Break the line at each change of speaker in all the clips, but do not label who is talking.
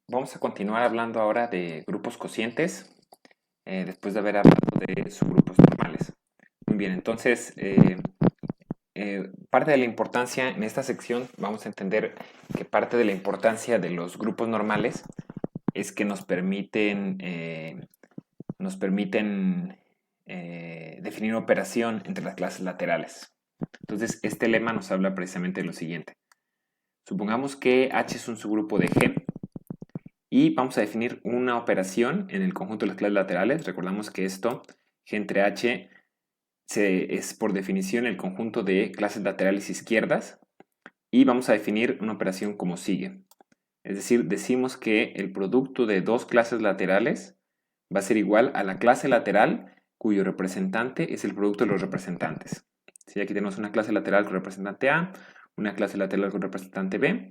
Vamos a continuar hablando ahora de grupos cocientes, después de haber hablado de subgrupos normales. Muy bien, entonces, parte de la importancia en esta sección, vamos a entender que parte de la importancia de los grupos normales es que nos permiten definir una operación entre las clases laterales. Entonces, este lema nos habla precisamente de lo siguiente. Supongamos que H es un subgrupo de G. Y vamos a definir una operación en el conjunto de las clases laterales. Recordamos que esto, G entre H, es por definición el conjunto de clases laterales izquierdas. Y vamos a definir una operación como sigue. Es decir, decimos que el producto de dos clases laterales va a ser igual a la clase lateral cuyo representante es el producto de los representantes. ¿Sí? Aquí tenemos una clase lateral con representante A, una clase lateral con representante B.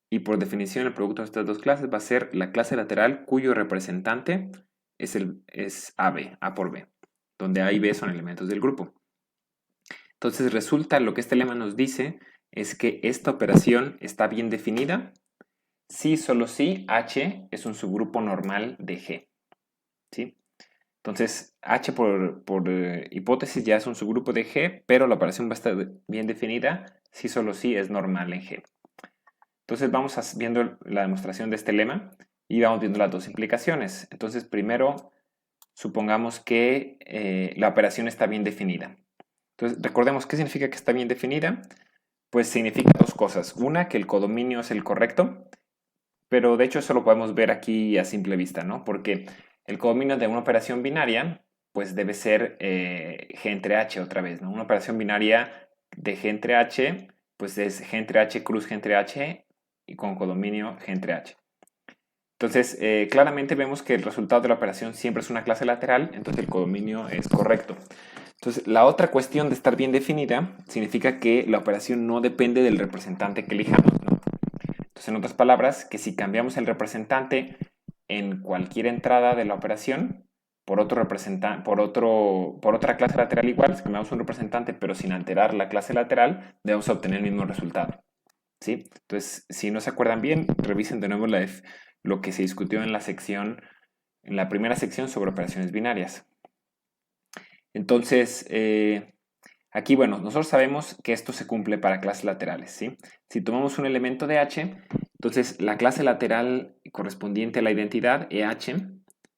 Y por definición, el producto de estas dos clases va a ser la clase lateral cuyo representante es AB, A por B, donde A y B son elementos del grupo. Entonces resulta, lo que este lema nos dice es que esta operación está bien definida si solo si H es un subgrupo normal de G. ¿Sí? Entonces, H por hipótesis ya es un subgrupo de G, pero la operación va a estar bien definida si solo si es normal en G. Entonces vamos viendo la demostración de este lema y vamos viendo las dos implicaciones. Entonces primero supongamos que la operación está bien definida. Entonces recordemos qué significa que está bien definida. Pues significa dos cosas. Una, que el codominio es el correcto, pero de hecho eso lo podemos ver aquí a simple vista, ¿no? Porque el codominio de una operación binaria pues debe ser G entre H otra vez, ¿no? Una operación binaria de G entre H pues es G entre H cruz G entre H y con codominio G entre H. Entonces, claramente vemos que el resultado de la operación siempre es una clase lateral, entonces el codominio es correcto. Entonces, la otra cuestión de estar bien definida significa que la operación no depende del representante que elijamos, ¿no? Entonces, en otras palabras, que si cambiamos el representante en cualquier entrada de la operación por otro representante, por otra clase lateral igual, si cambiamos un representante pero sin alterar la clase lateral, debemos obtener el mismo resultado. ¿Sí? Entonces, si no se acuerdan bien, revisen de nuevo lo que se discutió en la primera sección sobre operaciones binarias. Entonces, aquí, bueno, nosotros sabemos que esto se cumple para clases laterales, ¿sí? Si tomamos un elemento de H, entonces la clase lateral correspondiente a la identidad, EH,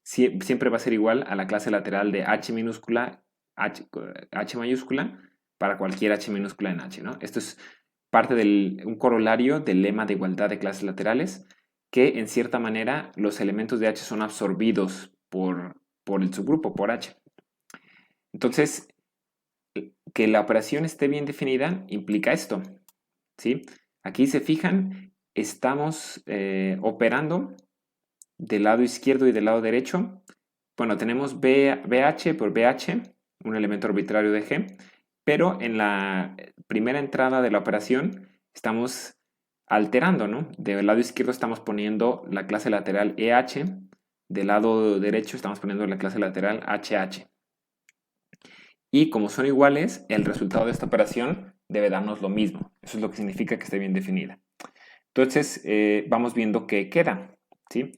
siempre va a ser igual a la clase lateral de H minúscula, H mayúscula, para cualquier H minúscula en H, ¿no? Esto es parte de un corolario del lema de igualdad de clases laterales, que en cierta manera los elementos de H son absorbidos por el subgrupo, por H. Entonces, que la operación esté bien definida implica esto, ¿sí? Aquí se fijan, estamos operando del lado izquierdo y del lado derecho. Bueno, tenemos BH por BH, un elemento arbitrario de G, pero en la primera entrada de la operación estamos alterando, ¿no? Del lado izquierdo estamos poniendo la clase lateral EH, del lado derecho estamos poniendo la clase lateral HH. Y como son iguales, el resultado de esta operación debe darnos lo mismo. Eso es lo que significa que esté bien definida. Entonces, vamos viendo qué queda, ¿sí?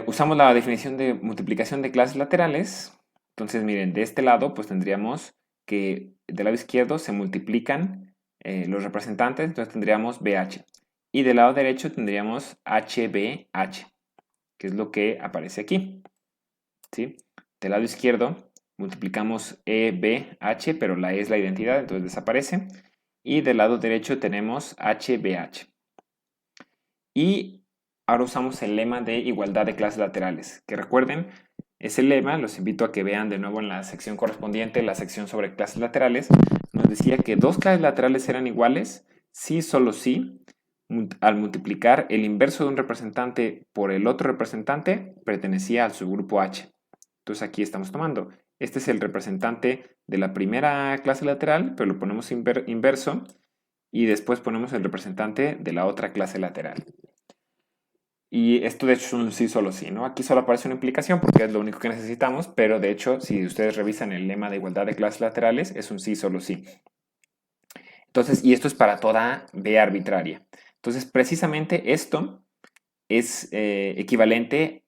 Usamos la definición de multiplicación de clases laterales. Entonces, miren, de este lado, pues tendríamos que del lado izquierdo se multiplican los representantes, entonces tendríamos BH. Y del lado derecho tendríamos HBH, que es lo que aparece aquí, ¿sí? Del lado izquierdo multiplicamos EBH, pero la E es la identidad, entonces desaparece. Y del lado derecho tenemos HBH. Y ahora usamos el lema de igualdad de clases laterales, que recuerden, ese lema, los invito a que vean de nuevo en la sección correspondiente, la sección sobre clases laterales, nos decía que dos clases laterales eran iguales si, solo si, al multiplicar el inverso de un representante por el otro representante, pertenecía al subgrupo H. Entonces aquí estamos tomando, este es el representante de la primera clase lateral, pero lo ponemos inverso, y después ponemos el representante de la otra clase lateral. Y esto de hecho es un sí solo sí, ¿no? Aquí solo aparece una implicación porque es lo único que necesitamos, pero de hecho si ustedes revisan el lema de igualdad de clases laterales es un sí solo sí. Entonces, y esto es para toda B arbitraria. Entonces, precisamente esto es equivalente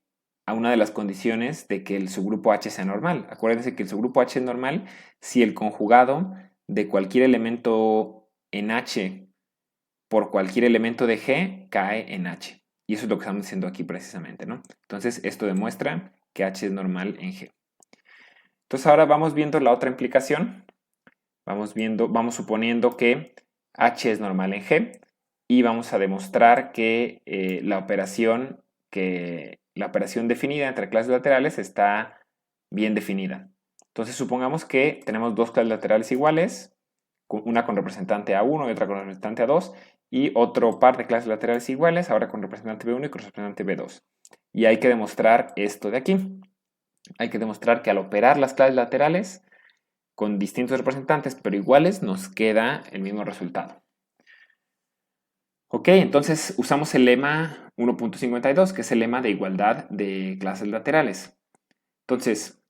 a una de las condiciones de que el subgrupo H sea normal. Acuérdense que el subgrupo H es normal si el conjugado de cualquier elemento en H por cualquier elemento de G cae en H. Y eso es lo que estamos diciendo aquí precisamente, ¿no? Entonces, esto demuestra que H es normal en G. Entonces, ahora vamos viendo la otra implicación. Vamos suponiendo que H es normal en G y vamos a demostrar que la operación definida entre clases laterales está bien definida. Entonces, supongamos que tenemos dos clases laterales iguales, una con representante A1 y otra con representante A2, y otro par de clases laterales iguales, ahora con representante B1 y con representante B2. Y hay que demostrar esto de aquí. Hay que demostrar que al operar las clases laterales con distintos representantes pero iguales, nos queda el mismo resultado. Ok, entonces usamos el lema 1.52, que es el lema de igualdad de clases laterales. Entonces,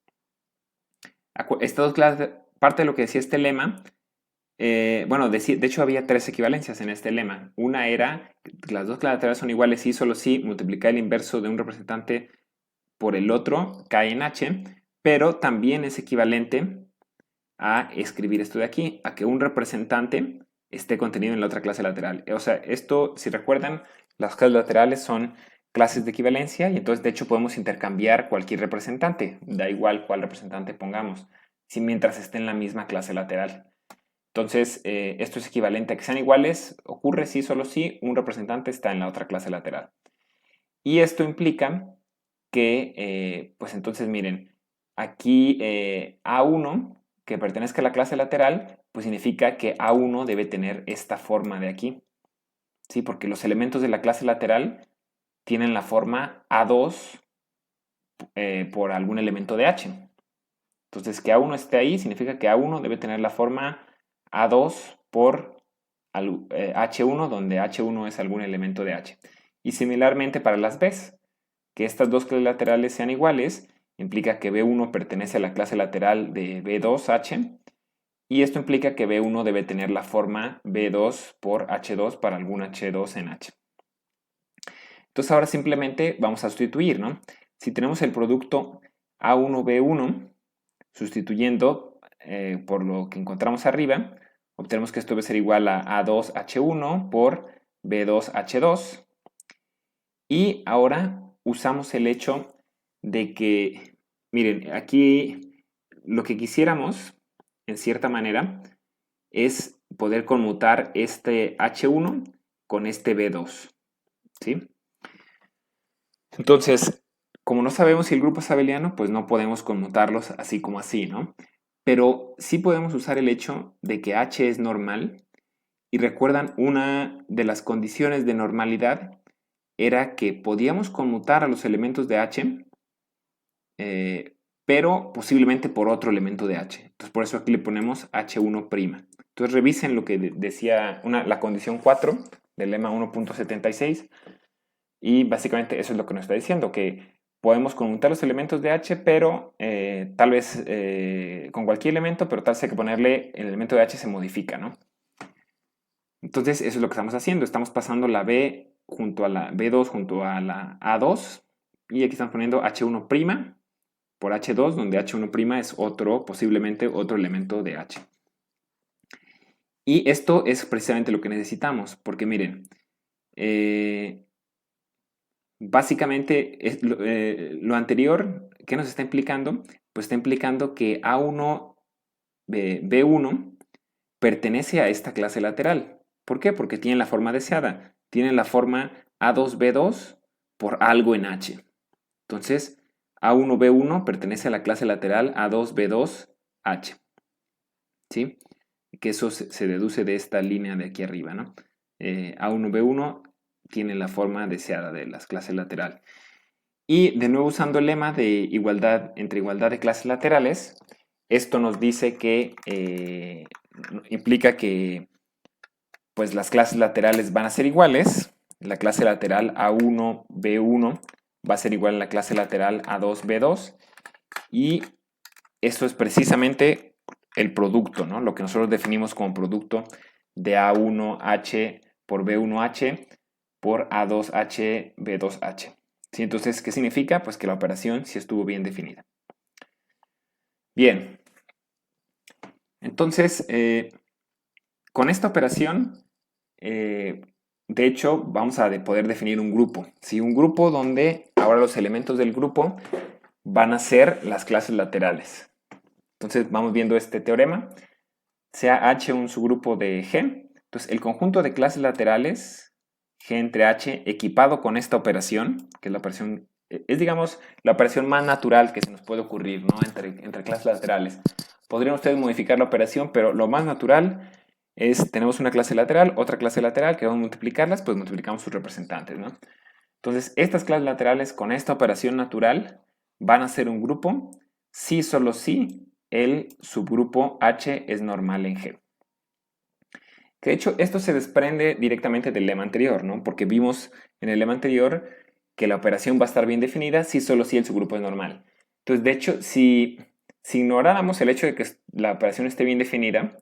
estas dos clases, parte de lo que decía este lema, bueno, de hecho había tres equivalencias en este lema. Una era que las dos clases laterales son iguales si solo si multiplicar el inverso de un representante por el otro cae en H, pero también es equivalente a escribir esto de aquí, a que un representante esté contenido en la otra clase lateral. O sea, esto, si recuerdan, las clases laterales son clases de equivalencia y entonces de hecho podemos intercambiar cualquier representante, da igual cuál representante pongamos, si mientras esté en la misma clase lateral. Entonces, esto es equivalente a que sean iguales, ocurre si solo si un representante está en la otra clase lateral. Y esto implica que, pues entonces miren, aquí A1 que pertenezca a la clase lateral, pues significa que A1 debe tener esta forma de aquí. ¿Sí? Porque los elementos de la clase lateral tienen la forma A2 por algún elemento de H. Entonces, que A1 esté ahí significa que A1 debe tener la forma A2 por H1, donde H1 es algún elemento de H. Y similarmente para las Bs, que estas dos clases laterales sean iguales, implica que B1 pertenece a la clase lateral de B2H, y esto implica que B1 debe tener la forma B2 por H2 para algún H2 en H. Entonces ahora simplemente vamos a sustituir, ¿no? Si tenemos el producto A1B1, sustituyendo por lo que encontramos arriba, obtenemos que esto debe ser igual a A2H1 por B2H2. Y ahora usamos el hecho de que, miren, aquí lo que quisiéramos, en cierta manera, es poder conmutar este H1 con este B2, ¿sí? Entonces, como no sabemos si el grupo es abeliano, pues no podemos conmutarlos así como así, ¿no? Pero sí podemos usar el hecho de que H es normal, y recuerdan, una de las condiciones de normalidad era que podíamos conmutar a los elementos de H, pero posiblemente por otro elemento de H. Entonces, por eso aquí le ponemos H1'. Entonces, revisen lo que decía la condición 4 del lema 1.76, y básicamente eso es lo que nos está diciendo, que podemos conmutar los elementos de H, pero tal vez con cualquier elemento, pero tal vez hay que ponerle el elemento de H se modifica, ¿no? Entonces, eso es lo que estamos haciendo. Estamos pasando la B junto a la B2 junto a la A2, y aquí estamos poniendo H1' por H2, donde H1' es posiblemente otro elemento de H. Y esto es precisamente lo que necesitamos, porque miren, básicamente lo anterior, ¿qué nos está implicando? Pues está implicando que A1, B1 pertenece a esta clase lateral. ¿Por qué? Porque tiene la forma deseada. Tiene la forma A2B2 por algo en H. Entonces, A1B1 pertenece a la clase lateral A2B2H. ¿Sí? Que eso se deduce de esta línea de aquí arriba, ¿no? A1B1 tiene la forma deseada de las clases lateral. Y de nuevo usando el lema de igualdad entre igualdad de clases laterales, esto nos dice que implica que pues las clases laterales van a ser iguales. La clase lateral A1B1 va a ser igual a la clase lateral A2B2, y esto es precisamente el producto, ¿no? Lo que nosotros definimos como producto de A1H por B1H por A2H, B2H. ¿Sí? Entonces, ¿qué significa? Pues que la operación sí estuvo bien definida. Bien. Entonces, con esta operación, de hecho, vamos a poder definir un grupo. ¿Sí? Un grupo donde ahora los elementos del grupo van a ser las clases laterales. Entonces, vamos viendo este teorema. Sea H un subgrupo de G. Entonces, el conjunto de clases laterales G entre H equipado con esta operación, que es la operación, es digamos la operación más natural que se nos puede ocurrir, ¿no? Entre clases laterales. Podrían ustedes modificar la operación, pero lo más natural es, tenemos una clase lateral, otra clase lateral, que vamos a multiplicarlas, pues multiplicamos sus representantes, ¿no? Entonces, estas clases laterales con esta operación natural van a ser un grupo si solo si el subgrupo H es normal en G. Que de hecho esto se desprende directamente del lema anterior, ¿no? Porque vimos en el lema anterior que la operación va a estar bien definida si solo si el subgrupo es normal. Entonces, de hecho, si ignoráramos el hecho de que la operación esté bien definida,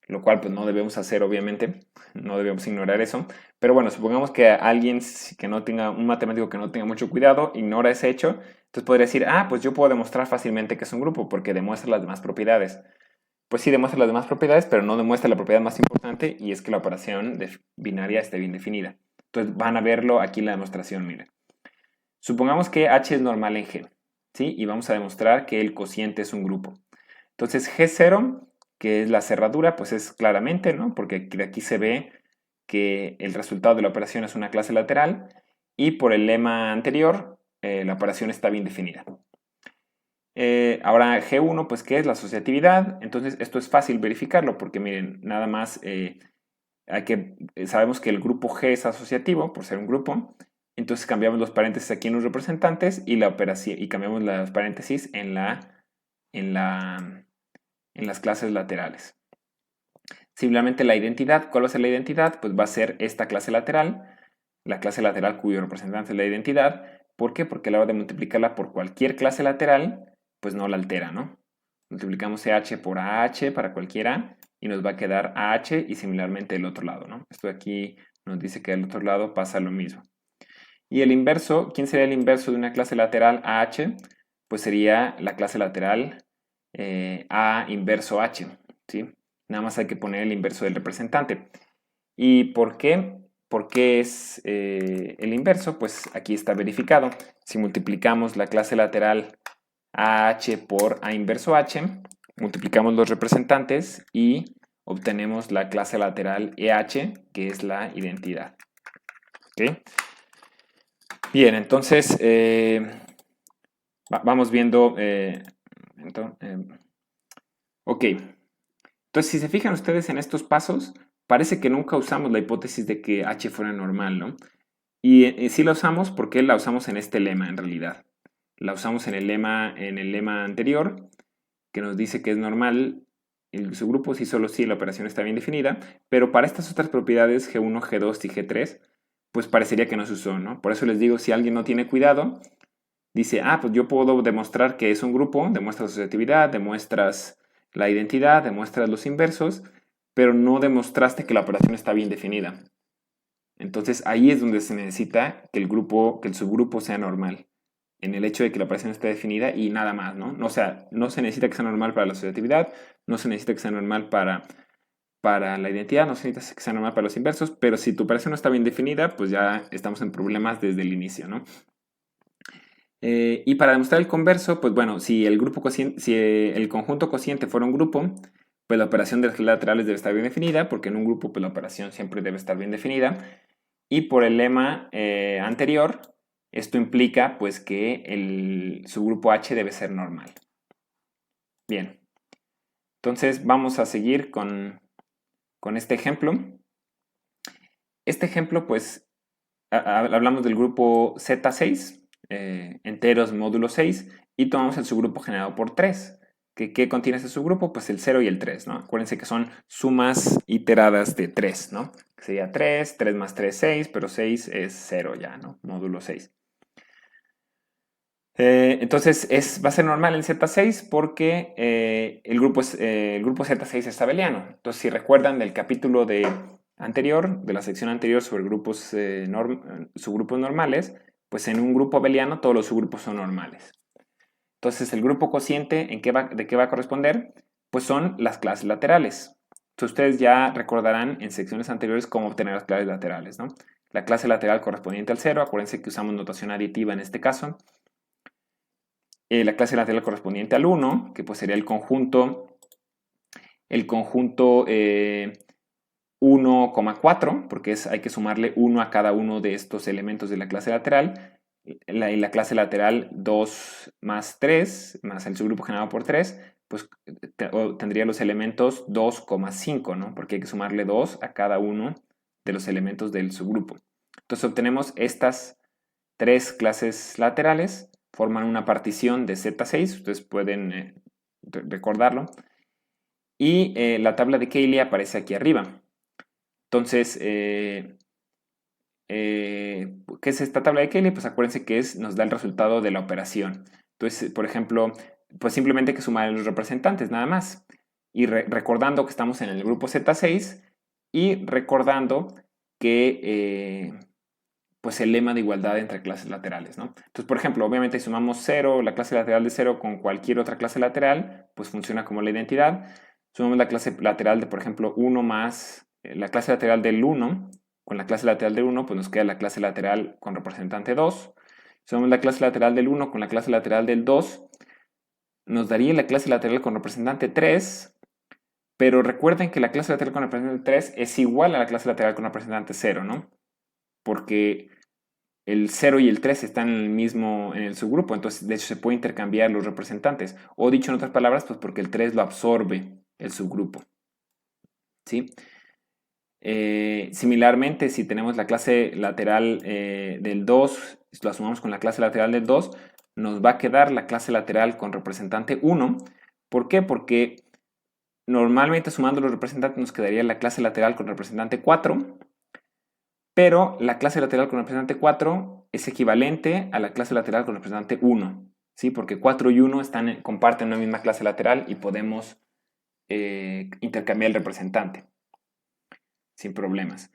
lo cual pues no debemos hacer obviamente, no debemos ignorar eso, pero bueno, supongamos que alguien que no tenga, un matemático que no tenga mucho cuidado, ignora ese hecho, entonces podría decir, ah, pues yo puedo demostrar fácilmente que es un grupo porque demuestra las demás propiedades. Pues sí demuestra las demás propiedades, pero no demuestra la propiedad más importante y es que la operación binaria esté bien definida. Entonces van a verlo aquí en la demostración, miren. Supongamos que H es normal en G, ¿sí? Y vamos a demostrar que el cociente es un grupo. Entonces G0, que es la cerradura, pues es claramente, ¿no? Porque de aquí se ve que el resultado de la operación es una clase lateral y por el lema anterior, la operación está bien definida. Ahora G1, pues, ¿qué es la asociatividad? Entonces, esto es fácil verificarlo porque, miren, nada más sabemos que el grupo G es asociativo por ser un grupo. Entonces, cambiamos los paréntesis aquí en los representantes y la operación y cambiamos los paréntesis en las clases laterales. Similarmente, la identidad, ¿cuál va a ser la identidad? Pues va a ser esta clase lateral, la clase lateral cuyo representante es la identidad. ¿Por qué? Porque a la hora de multiplicarla por cualquier clase lateral, pues no la altera, ¿no? Multiplicamos CH por AH para cualquiera y nos va a quedar AH y similarmente el otro lado, ¿no? Esto de aquí nos dice que al otro lado pasa lo mismo. Y el inverso, ¿quién sería el inverso de una clase lateral AH? Pues sería la clase lateral A inverso H, ¿sí? Nada más hay que poner el inverso del representante. ¿Y por qué? ¿Por qué es el inverso? Pues aquí está verificado. Si multiplicamos la clase lateral AH por A inverso H, multiplicamos los representantes y obtenemos la clase lateral EH, que es la identidad. ¿Okay? Bien, entonces vamos viendo. Ok. Entonces, si se fijan ustedes en estos pasos, parece que nunca usamos la hipótesis de que H fuera normal, ¿no? Y sí la usamos porque la usamos en este lema, en realidad. La usamos en el lema anterior, que nos dice que es normal el subgrupo si solo si la operación está bien definida, pero para estas otras propiedades G1, G2 y G3, pues parecería que no se usó, ¿no? Por eso les digo, si alguien no tiene cuidado, dice, ah, pues yo puedo demostrar que es un grupo, demuestras asociatividad, demuestras la identidad, demuestras los inversos, pero no demostraste que la operación está bien definida. Entonces ahí es donde se necesita que el subgrupo sea normal, en el hecho de que la operación esté definida y nada más, ¿no? O sea, no se necesita que sea normal para la asociatividad, no se necesita que sea normal para la identidad, no se necesita que sea normal para los inversos, pero si tu operación no está bien definida, pues ya estamos en problemas desde el inicio, ¿no? Y para demostrar el converso, pues bueno, si el conjunto cociente fuera un grupo, pues la operación de las laterales debe estar bien definida, porque en un grupo pues la operación siempre debe estar bien definida. Y por el lema anterior, esto implica pues que el subgrupo H debe ser normal. Bien, entonces vamos a seguir con este ejemplo. Este ejemplo pues hablamos del grupo Z6, enteros módulo 6, y tomamos el subgrupo generado por 3. ¿Qué contiene ese subgrupo? Pues el 0 y el 3, ¿no? Acuérdense que son sumas iteradas de 3, ¿no? Sería 3, 3 más 3, 6, pero 6 es 0 ya, ¿no? Módulo 6. Entonces va a ser normal en Z6 porque el grupo Z6 es abeliano. Entonces, si recuerdan del capítulo de anterior, de la sección anterior sobre grupos, subgrupos normales, pues en un grupo abeliano todos los subgrupos son normales. Entonces, el grupo cociente, ¿de qué va a corresponder? Pues son las clases laterales. Entonces, ustedes ya recordarán en secciones anteriores cómo obtener las clases laterales, ¿no? La clase lateral correspondiente al 0, acuérdense que usamos notación aditiva en este caso. La clase lateral correspondiente al 1, que pues sería el conjunto 1,4, porque hay que sumarle 1 a cada uno de estos elementos de la clase lateral. Y la clase lateral 2 más 3, más el subgrupo generado por 3, pues tendría los elementos 2,5, ¿no? Porque hay que sumarle 2 a cada uno de los elementos del subgrupo. Entonces obtenemos estas tres clases laterales, forman una partición de Z6, ustedes pueden recordarlo, y la tabla de Cayley aparece aquí arriba. Entonces, ¿qué es esta tabla de Cayley? Pues acuérdense que nos da el resultado de la operación. Entonces, por ejemplo, pues simplemente hay que sumar los representantes, nada más. Y recordando que estamos en el grupo Z6 y recordando que pues el lema de igualdad entre clases laterales, ¿no? Entonces, por ejemplo, obviamente si sumamos 0, la clase lateral de 0 con cualquier otra clase lateral, pues funciona como la identidad. Sumamos la clase lateral de, por ejemplo, 1 más la clase lateral del 1 con la clase lateral del 1, pues nos queda la clase lateral con representante 2. Sumamos la clase lateral del 1 con la clase lateral del 2, nos daría la clase lateral con representante 3, pero recuerden que la clase lateral con representante 3 es igual a la clase lateral con representante 0, ¿no? Porque el 0 y el 3 están en el subgrupo, entonces de hecho se puede intercambiar los representantes. O dicho en otras palabras, pues porque el 3 lo absorbe el subgrupo. ¿Sí? Similarmente, si tenemos la clase lateral del 2, lo sumamos con la clase lateral del 2, nos va a quedar la clase lateral con representante 1. ¿Por qué? Porque normalmente sumando los representantes nos quedaría la clase lateral con representante 4, pero la clase lateral con representante 4 es equivalente a la clase lateral con representante 1, ¿sí? Porque 4 y 1 comparten una misma clase lateral y podemos intercambiar el representante sin problemas.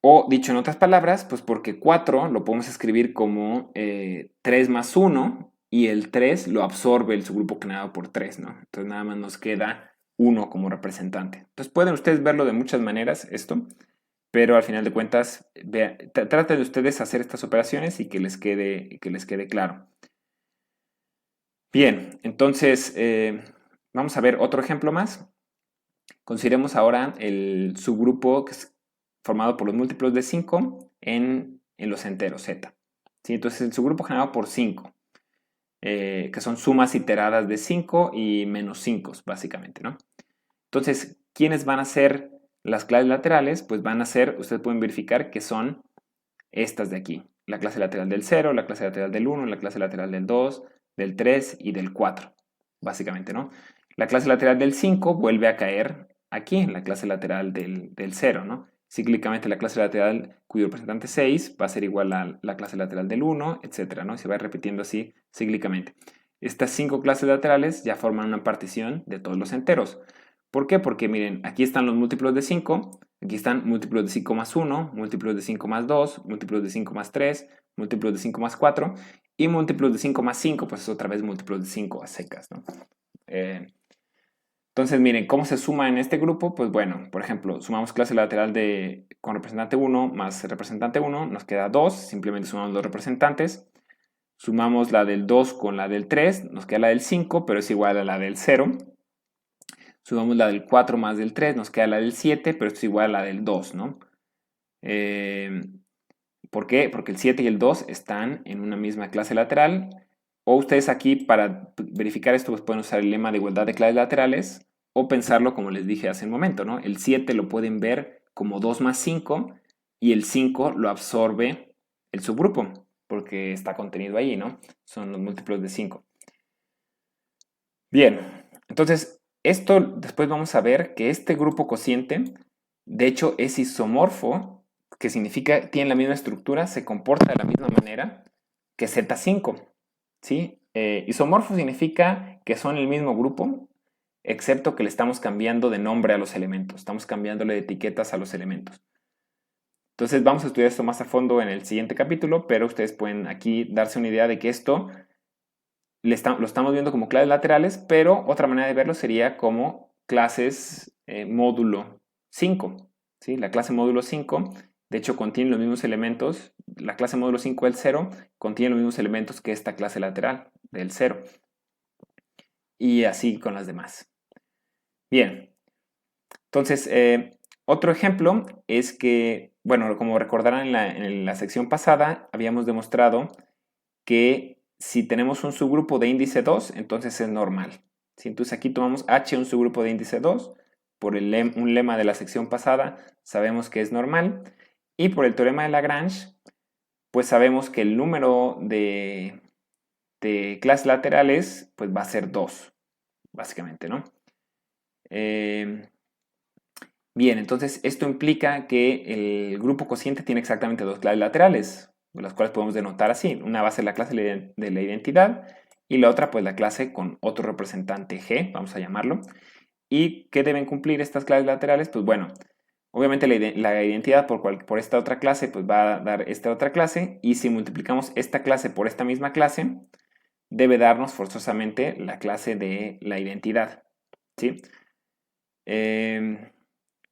O dicho en otras palabras, pues porque 4 lo podemos escribir como 3 más 1 y el 3 lo absorbe el subgrupo generado por 3, ¿no? Entonces nada más nos queda 1 como representante. Entonces pueden ustedes verlo de muchas maneras esto, pero al final de cuentas traten de ustedes hacer estas operaciones y que les quede claro. Bien, entonces vamos a ver otro ejemplo más. Consideremos ahora el subgrupo que es formado por los múltiplos de 5 en los enteros z. ¿Sí? Entonces el subgrupo generado por 5, que son sumas iteradas de 5 y menos 5, básicamente, ¿no? Entonces, ¿quiénes van a ser las clases laterales? Pues van a ser, ustedes pueden verificar que son estas de aquí. La clase lateral del 0, la clase lateral del 1, la clase lateral del 2, del 3 y del 4, básicamente, ¿no? La clase lateral del 5 vuelve a caer aquí, en la clase lateral del 0, ¿no? Cíclicamente la clase lateral cuyo representante 6 va a ser igual a la clase lateral del 1, etcétera, ¿no? Se va repitiendo así cíclicamente. Estas 5 clases laterales ya forman una partición de todos los enteros. ¿Por qué? Porque miren, aquí están los múltiplos de 5, aquí están múltiplos de 5 más 1, múltiplos de 5 más 2, múltiplos de 5 más 3, múltiplos de 5 más 4 y múltiplos de 5 más 5, pues es otra vez múltiplos de 5 a secas, ¿no? Entonces, miren, ¿cómo se suma en este grupo? Pues bueno, por ejemplo, sumamos clase lateral con representante 1 más representante 1, nos queda 2, simplemente sumamos los representantes. Sumamos la del 2 con la del 3, nos queda la del 5, pero es igual a la del 0. Sumamos la del 4 más del 3, nos queda la del 7, pero esto es igual a la del 2, ¿no? ¿Por qué? Porque el 7 y el 2 están en una misma clase lateral. O ustedes aquí, para verificar esto, pues pueden usar el lema de igualdad de clases laterales o pensarlo como les dije hace un momento, ¿no? El 7 lo pueden ver como 2 más 5 y el 5 lo absorbe el subgrupo porque está contenido ahí, ¿no? Son los múltiplos de 5. Bien, entonces esto después vamos a ver que este grupo cociente, de hecho, es isomorfo, que significa tiene la misma estructura, se comporta de la misma manera que Z5. ¿Sí? Isomorfo significa que son el mismo grupo, excepto que le estamos cambiando de nombre a los elementos, estamos cambiándole de etiquetas a los elementos. Entonces vamos a estudiar esto más a fondo en el siguiente capítulo, pero ustedes pueden aquí darse una idea de que esto lo estamos viendo como clases laterales, pero otra manera de verlo sería como clases módulo 5. ¿Sí? La clase módulo 5, de hecho, contiene los mismos elementos. La clase módulo 5 del 0 contiene los mismos elementos que esta clase lateral del 0. Y así con las demás. Bien, entonces, otro ejemplo es que, bueno, como recordarán en la sección pasada, habíamos demostrado que si tenemos un subgrupo de índice 2, entonces es normal. ¿Sí? Entonces aquí tomamos H, un subgrupo de índice 2, por un lema de la sección pasada sabemos que es normal, y por el teorema de Lagrange, pues sabemos que el número de clases laterales pues va a ser 2, básicamente, ¿no? Bien, entonces esto implica que el grupo cociente tiene exactamente 2 clases laterales, las cuales podemos denotar así. Una va a ser la clase de la identidad y la otra pues la clase con otro representante G, vamos a llamarlo. ¿Y qué deben cumplir estas clases laterales? Pues bueno, obviamente la identidad por esta otra clase pues va a dar esta otra clase, y si multiplicamos esta clase por esta misma clase, debe darnos forzosamente la clase de la identidad, ¿sí?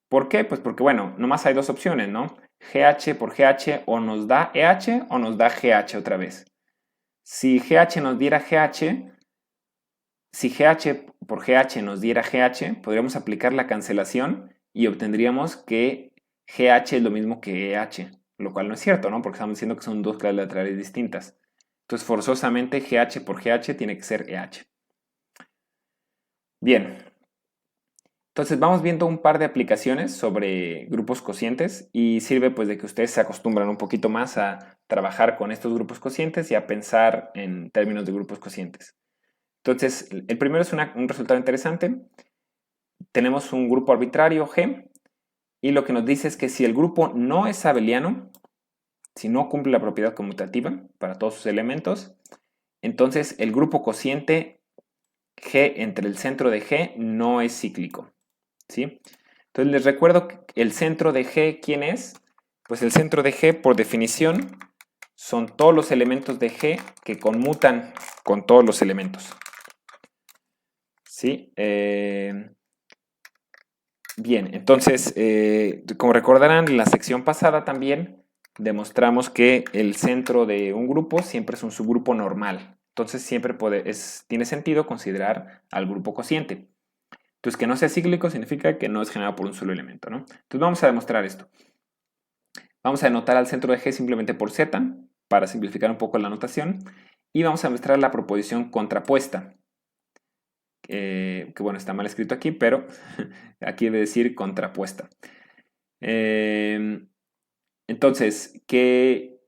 ¿Por qué? Pues porque, bueno, nomás hay dos opciones, ¿no? GH por GH o nos da EH o nos da GH otra vez. Si GH nos diera GH, si GH por GH nos diera GH, podríamos aplicar la cancelación y obtendríamos que GH es lo mismo que EH, lo cual no es cierto, ¿no? Porque estamos diciendo que son dos clases laterales distintas. Entonces, forzosamente, GH por GH tiene que ser EH. Bien, entonces vamos viendo un par de aplicaciones sobre grupos cocientes y sirve pues de que ustedes se acostumbran un poquito más a trabajar con estos grupos cocientes y a pensar en términos de grupos cocientes. Entonces, el primero es un resultado interesante. Tenemos un grupo arbitrario G y lo que nos dice es que si el grupo no es abeliano, si no cumple la propiedad conmutativa para todos sus elementos, entonces el grupo cociente G entre el centro de G no es cíclico, ¿sí? Entonces les recuerdo que el centro de G, ¿quién es? Pues el centro de G, por definición, son todos los elementos de G que conmutan con todos los elementos. ¿Sí? Bien, entonces, como recordarán, en la sección pasada también demostramos que el centro de un grupo siempre es un subgrupo normal. Entonces siempre tiene sentido considerar al grupo cociente. Entonces, que no sea cíclico significa que no es generado por un solo elemento, ¿no? Entonces vamos a demostrar esto. Vamos a anotar al centro de G simplemente por Z, para simplificar un poco la notación, y vamos a mostrar la proposición contrapuesta, que bueno, está mal escrito aquí, pero aquí debe decir contrapuesta. Entonces, ¿qué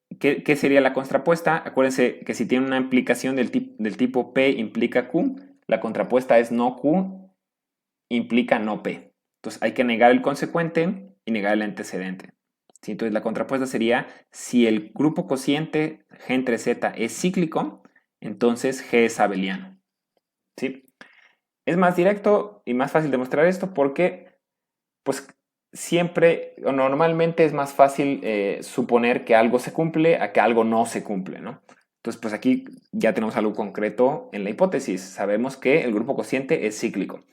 sería la contrapuesta? Acuérdense que si tiene una implicación del tipo P implica Q, la contrapuesta es no Q, implica no P. Entonces hay que negar el consecuente y negar el antecedente. ¿Sí? Entonces la contrapuesta sería, si el grupo cociente G entre Z es cíclico, entonces G es abeliano. ¿Sí? Es más directo y más fácil demostrar esto porque, pues, siempre o normalmente es más fácil suponer que algo se cumple a que algo no se cumple, ¿no? Entonces, pues aquí ya tenemos algo concreto en la hipótesis. Sabemos que el grupo cociente es cíclico.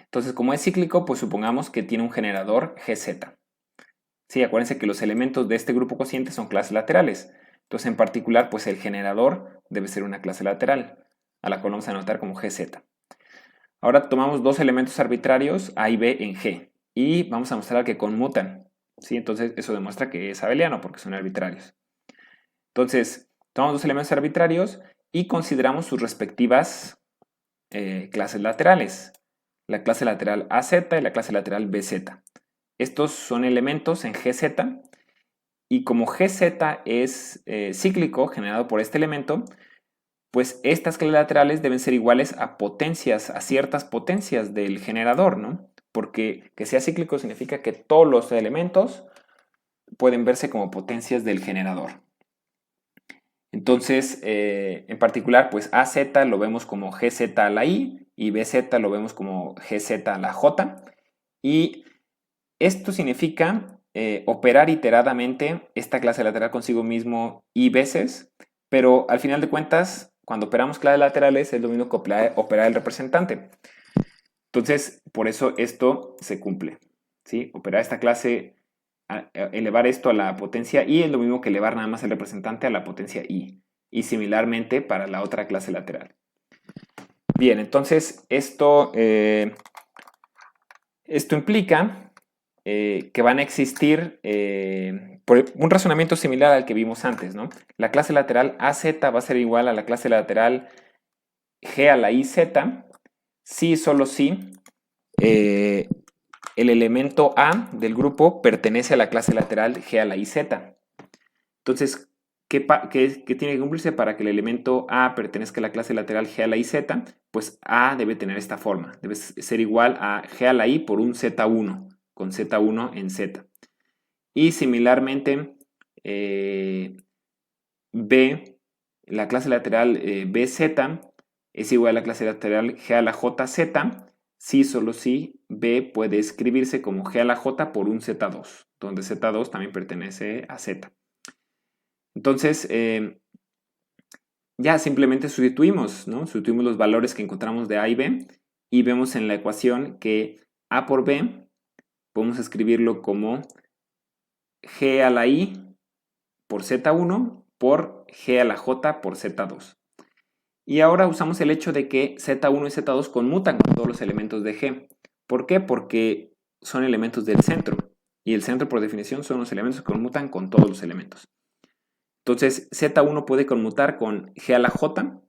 Entonces, como es cíclico, pues supongamos que tiene un generador GZ. Sí, acuérdense que los elementos de este grupo cociente son clases laterales. Entonces, en particular, pues el generador debe ser una clase lateral, a la cual vamos a anotar como GZ. Ahora tomamos dos elementos arbitrarios, A y B en G, y vamos a mostrar que conmutan. ¿Sí? Entonces, eso demuestra que es abeliano porque son arbitrarios. Entonces, tomamos dos elementos arbitrarios y consideramos sus respectivas clases laterales. La clase lateral AZ y la clase lateral BZ. Estos son elementos en GZ, y como GZ es cíclico generado por este elemento, pues estas clases laterales deben ser iguales a potencias, a ciertas potencias del generador, ¿no? Porque que sea cíclico significa que todos los elementos pueden verse como potencias del generador. Entonces, en particular, pues AZ lo vemos como GZ a la I y BZ lo vemos como GZ a la J. Y esto significa operar iteradamente esta clase lateral consigo mismo y veces, pero al final de cuentas, cuando operamos clases laterales es lo mismo que operar el representante. Entonces, por eso esto se cumple, ¿sí? Operar esta clase, elevar esto a la potencia i es lo mismo que elevar nada más el representante a la potencia i. Y similarmente para la otra clase lateral. Bien, entonces esto implica que van a existir por un razonamiento similar al que vimos antes, ¿no? La clase lateral AZ va a ser igual a la clase lateral G a la IZ si solo si el elemento A del grupo pertenece a la clase lateral G a la IZ. Entonces, ¿qué tiene que cumplirse para que el elemento A pertenezca a la clase lateral G a la IZ? Pues A debe tener esta forma, debe ser igual a G a la I por un Z1, con Z1 en Z. Y similarmente, B, la clase lateral BZ es igual a la clase lateral G a la JZ, si solo si B puede escribirse como G a la J por un Z2, donde Z2 también pertenece a Z. Entonces, ya simplemente sustituimos, ¿no? Sustituimos los valores que encontramos de A y B y vemos en la ecuación que A por B podemos escribirlo como G a la I por Z1 por G a la J por Z2. Y ahora usamos el hecho de que Z1 y Z2 conmutan con todos los elementos de G. ¿Por qué? Porque son elementos del centro. Y el centro, por definición, son los elementos que conmutan con todos los elementos. Entonces, Z1 puede conmutar con G a la J.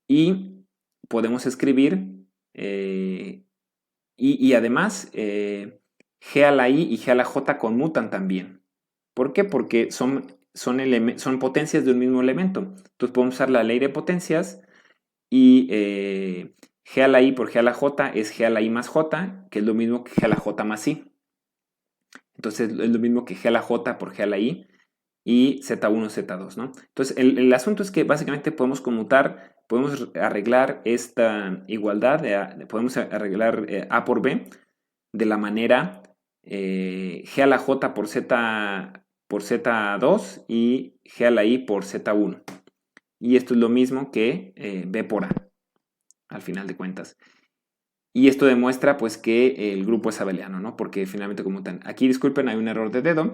Y podemos escribir, y además, G a la I y G a la J conmutan también. ¿Por qué? Porque son potencias de un mismo elemento. Entonces podemos usar la ley de potencias y G a la I por G a la J es G a la I más J, que es lo mismo que G a la J más I. Entonces es lo mismo que G a la J por G a la I y Z1, Z2, ¿no? Entonces el asunto es que básicamente podemos conmutar, podemos arreglar esta igualdad, podemos arreglar A por B de la manera G a la J por Z2 y G a la I por Z1. Y esto es lo mismo que B por A, al final de cuentas. Y esto demuestra pues que el grupo es abeliano, ¿no? Porque finalmente conmutan. Aquí, disculpen, hay un error de dedo.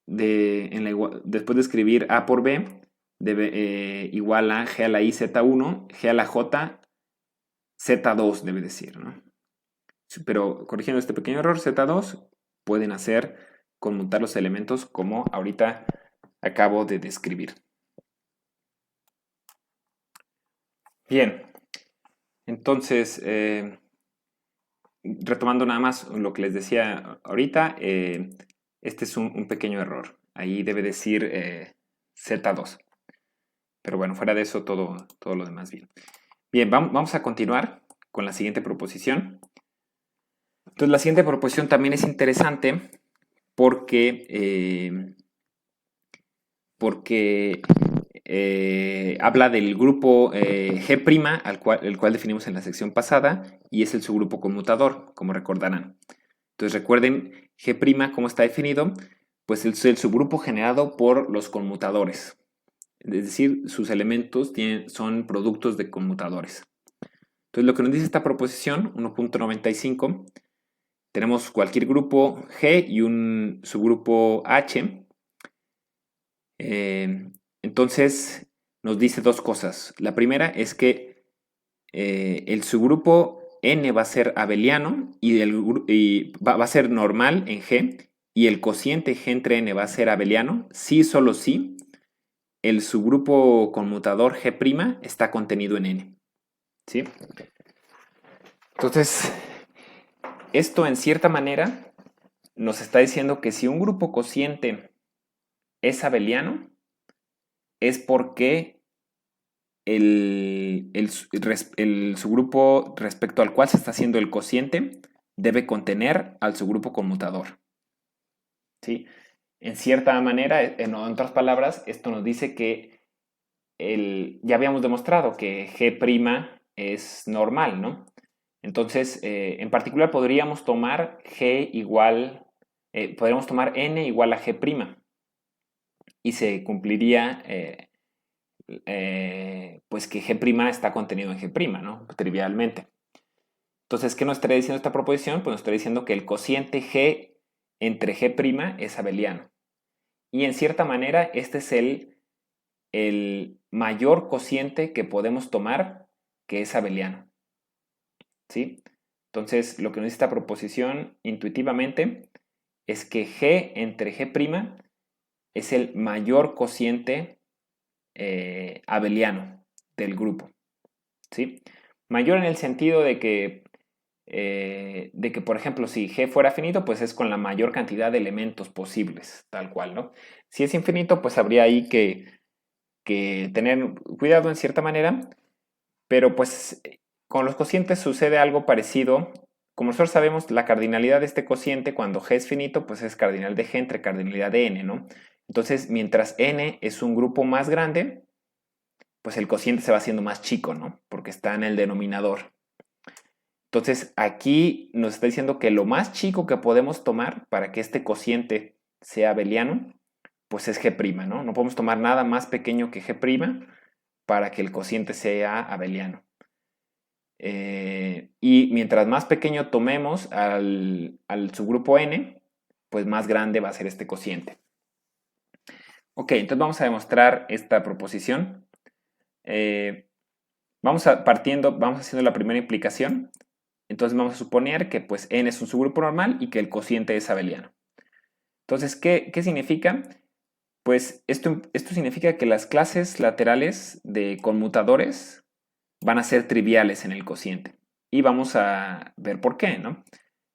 Después de escribir A por B, igual a G a la I Z1, G a la J Z2 debe decir, ¿no? Pero corrigiendo este pequeño error, Z2 pueden hacer conmutar los elementos como ahorita acabo de describir. Bien, entonces, retomando nada más lo que les decía ahorita, este es un pequeño error. Ahí debe decir Z2. Pero bueno, fuera de eso, todo lo demás bien. Bien, vamos a continuar con la siguiente proposición. Entonces, la siguiente proposición también es interesante porque habla del grupo G', el cual definimos en la sección pasada, y es el subgrupo conmutador, como recordarán. Entonces recuerden, G', ¿cómo está definido? Pues es el subgrupo generado por los conmutadores. Es decir, sus elementos son productos de conmutadores. Entonces lo que nos dice esta proposición, 1.95, tenemos cualquier grupo G y un subgrupo H. Entonces nos dice dos cosas. La primera es que el subgrupo N va a ser abeliano y va a ser normal en G, y el cociente G entre N va a ser abeliano si solo si el subgrupo conmutador G' está contenido en N. ¿Sí? Entonces, esto en cierta manera nos está diciendo que si un grupo cociente es abeliano, es porque el subgrupo respecto al cual se está haciendo el cociente debe contener al subgrupo conmutador. ¿Sí? En cierta manera, en otras palabras, esto nos dice que ya habíamos demostrado que G' es normal, ¿no? Entonces, en particular podríamos tomar podríamos tomar n igual a G' y se cumpliría pues que G' está contenido en G', ¿no? Trivialmente. Entonces, ¿qué nos estaría diciendo esta proposición? Pues nos estaría diciendo que el cociente G entre G' es abeliano. Y en cierta manera, este es el mayor cociente que podemos tomar que es abeliano. ¿Sí? Entonces, lo que nos dice esta proposición intuitivamente es que G entre G' es el mayor cociente abeliano del grupo. ¿Sí? Mayor en el sentido de que, por ejemplo, si G fuera finito, pues es con la mayor cantidad de elementos posibles, tal cual, ¿no? Si es infinito, pues habría ahí que tener cuidado en cierta manera, pero pues con los cocientes sucede algo parecido. Como nosotros sabemos, la cardinalidad de este cociente cuando G es finito, pues es cardinal de G entre cardinalidad de n, ¿no? Entonces, mientras n es un grupo más grande, pues el cociente se va haciendo más chico, ¿no? Porque está en el denominador. Entonces, aquí nos está diciendo que lo más chico que podemos tomar para que este cociente sea abeliano, pues es G', ¿no? No podemos tomar nada más pequeño que G' para que el cociente sea abeliano. Y mientras más pequeño tomemos al subgrupo n, pues más grande va a ser este cociente. Ok, entonces vamos a demostrar esta proposición. Vamos haciendo la primera implicación. Entonces vamos a suponer que pues n es un subgrupo normal y que el cociente es abeliano. Entonces, ¿qué significa? Pues esto significa que las clases laterales de conmutadores van a ser triviales en el cociente. Y vamos a ver por qué, ¿no?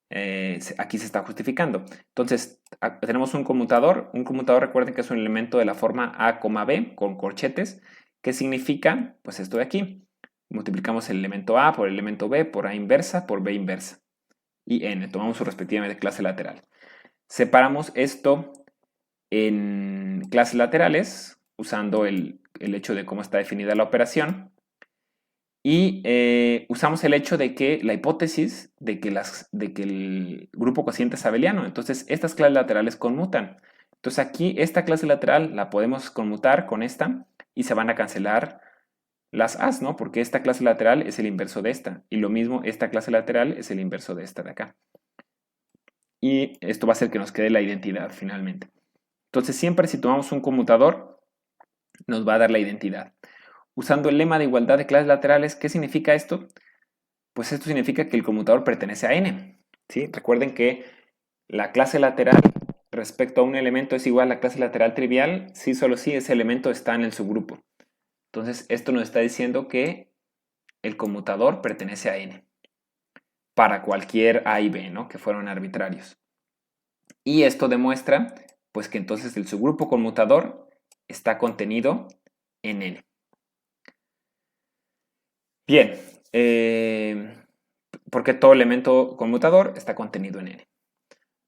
Aquí se está justificando. Entonces, tenemos un conmutador. Un conmutador, recuerden que es un elemento de la forma A, B con corchetes. ¿Qué significa? Pues esto de aquí. Multiplicamos el elemento A por el elemento B, por A inversa, por B inversa. Y n, tomamos su respectivamente clase lateral. Separamos esto en clases laterales, usando el hecho de cómo está definida la operación. Y usamos el hecho de que la hipótesis de que el grupo cociente es abeliano. Entonces, estas clases laterales conmutan. Entonces, aquí esta clase lateral la podemos conmutar con esta y se van a cancelar las A's, ¿no? Porque esta clase lateral es el inverso de esta. Y lo mismo, esta clase lateral es el inverso de esta de acá. Y esto va a hacer que nos quede la identidad finalmente. Entonces, siempre si tomamos un conmutador, nos va a dar la identidad. Usando el lema de igualdad de clases laterales, ¿qué significa esto? Pues esto significa que el conmutador pertenece a n. ¿Sí? Recuerden que la clase lateral respecto a un elemento es igual a la clase lateral trivial si solo si ese elemento está en el subgrupo. Entonces, esto nos está diciendo que el conmutador pertenece a n para cualquier a y b, ¿no? Que fueron arbitrarios. Y esto demuestra pues que entonces el subgrupo conmutador está contenido en n. Bien, porque todo elemento conmutador está contenido en n.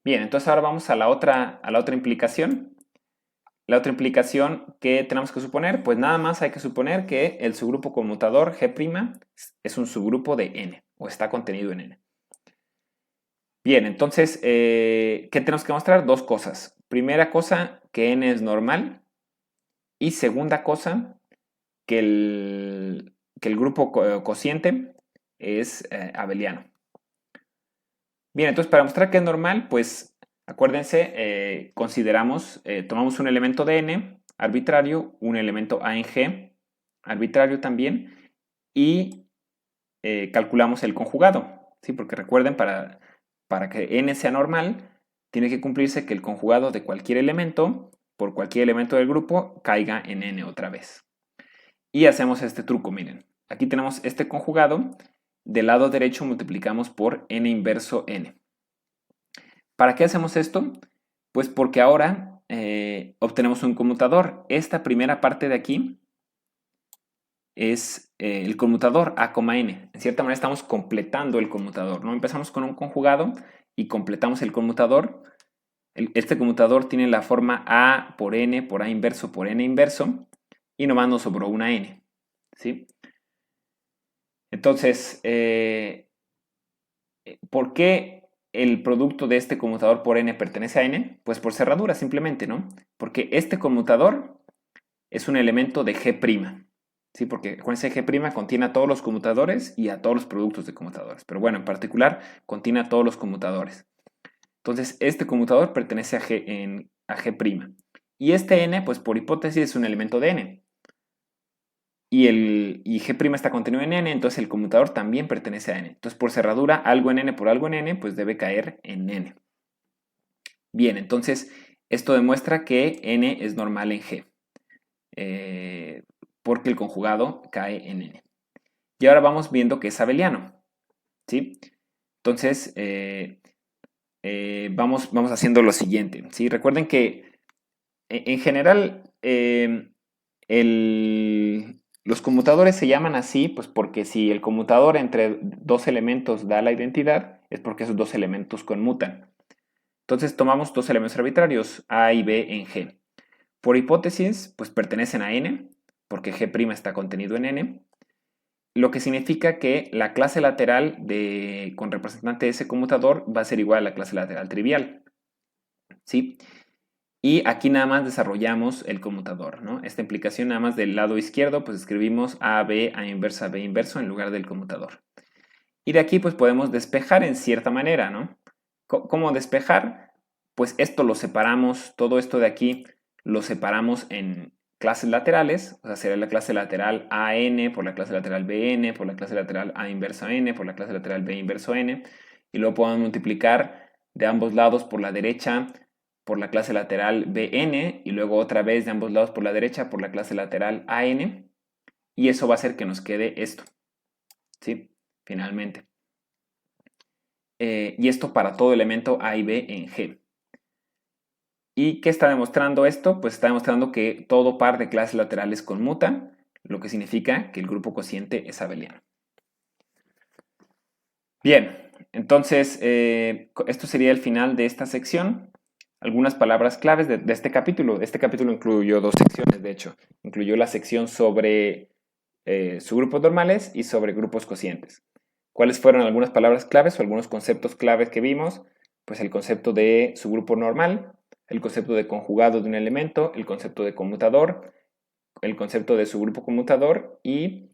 Bien, entonces ahora vamos a la otra implicación. La otra implicación que tenemos que suponer, pues nada más hay que suponer que el subgrupo conmutador G' es un subgrupo de n, o está contenido en n. Bien, entonces, ¿qué tenemos que mostrar? Dos cosas. Primera cosa, que n es normal. Y segunda cosa, que el grupo cociente es abeliano. Bien, entonces para mostrar que es normal, pues acuérdense, tomamos un elemento de n arbitrario, un elemento a en g arbitrario también, y calculamos el conjugado, ¿sí? Porque recuerden, para que n sea normal, tiene que cumplirse que el conjugado de cualquier elemento, por cualquier elemento del grupo, caiga en n otra vez. Y hacemos este truco, miren. Aquí tenemos este conjugado, del lado derecho multiplicamos por n inverso n. ¿Para qué hacemos esto? Pues porque ahora obtenemos un conmutador. Esta primera parte de aquí es el conmutador a, n. En cierta manera estamos completando el conmutador, ¿no? Empezamos con un conjugado y completamos el conmutador. Este conmutador tiene la forma a por n por a inverso por n inverso. y nomás nos sobró una n, ¿sí? Entonces, ¿por qué el producto de este conmutador por n pertenece a n? Pues por cerradura, simplemente, ¿no? Porque este conmutador es un elemento de G', ¿sí? Porque acuérdense, G' contiene a todos los conmutadores y a todos los productos de conmutadores. Pero bueno, en particular, contiene a todos los conmutadores. Entonces, este conmutador pertenece a G'. Y este n, pues por hipótesis, es un elemento de n. Y G' está contenido en n, entonces el conmutador también pertenece a n. Entonces, por cerradura, algo en n por algo en n, pues debe caer en n. Bien, entonces, esto demuestra que n es normal en G. Porque el conjugado cae en n. Y ahora vamos viendo que es abeliano, ¿sí? Entonces, vamos haciendo lo siguiente, ¿sí? Recuerden que en general los conmutadores se llaman así, pues porque si el conmutador entre dos elementos da la identidad, es porque esos dos elementos conmutan. Entonces tomamos dos elementos arbitrarios, A y B en G. Por hipótesis, pues pertenecen a n, porque G' está contenido en n, lo que significa que la clase lateral con representante de ese conmutador va a ser igual a la clase lateral trivial, ¿sí? Y aquí nada más desarrollamos el conmutador, ¿no? Esta implicación nada más del lado izquierdo, pues escribimos A, B, A inversa, B inverso en lugar del conmutador. Y de aquí pues podemos despejar en cierta manera, ¿no? ¿Cómo despejar? Pues esto lo separamos, todo esto de aquí lo separamos en clases laterales, o sea, sería la clase lateral AN por la clase lateral BN, por la clase lateral A inversa N, por la clase lateral B inverso N, y luego podemos multiplicar de ambos lados por la derecha por la clase lateral BN, y luego otra vez de ambos lados por la derecha por la clase lateral AN, y eso va a hacer que nos quede esto, ¿sí? Finalmente. Y esto para todo elemento A y B en G. ¿Y qué está demostrando esto? Pues está demostrando que todo par de clases laterales conmuta, lo que significa que el grupo cociente es abeliano. Bien, entonces esto sería el final de esta sección. Algunas palabras claves de este capítulo. Este capítulo incluyó dos secciones, de hecho. Incluyó la sección sobre subgrupos normales y sobre grupos cocientes. ¿Cuáles fueron algunas palabras claves o algunos conceptos claves que vimos? Pues el concepto de subgrupo normal, el concepto de conjugado de un elemento, el concepto de conmutador, el concepto de subgrupo conmutador y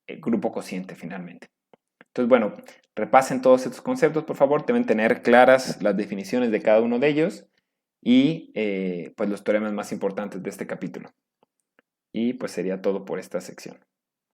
el grupo cociente finalmente. Entonces, bueno, repasen todos estos conceptos, por favor. Deben tener claras las definiciones de cada uno de ellos y pues los teoremas más importantes de este capítulo. Y pues sería todo por esta sección.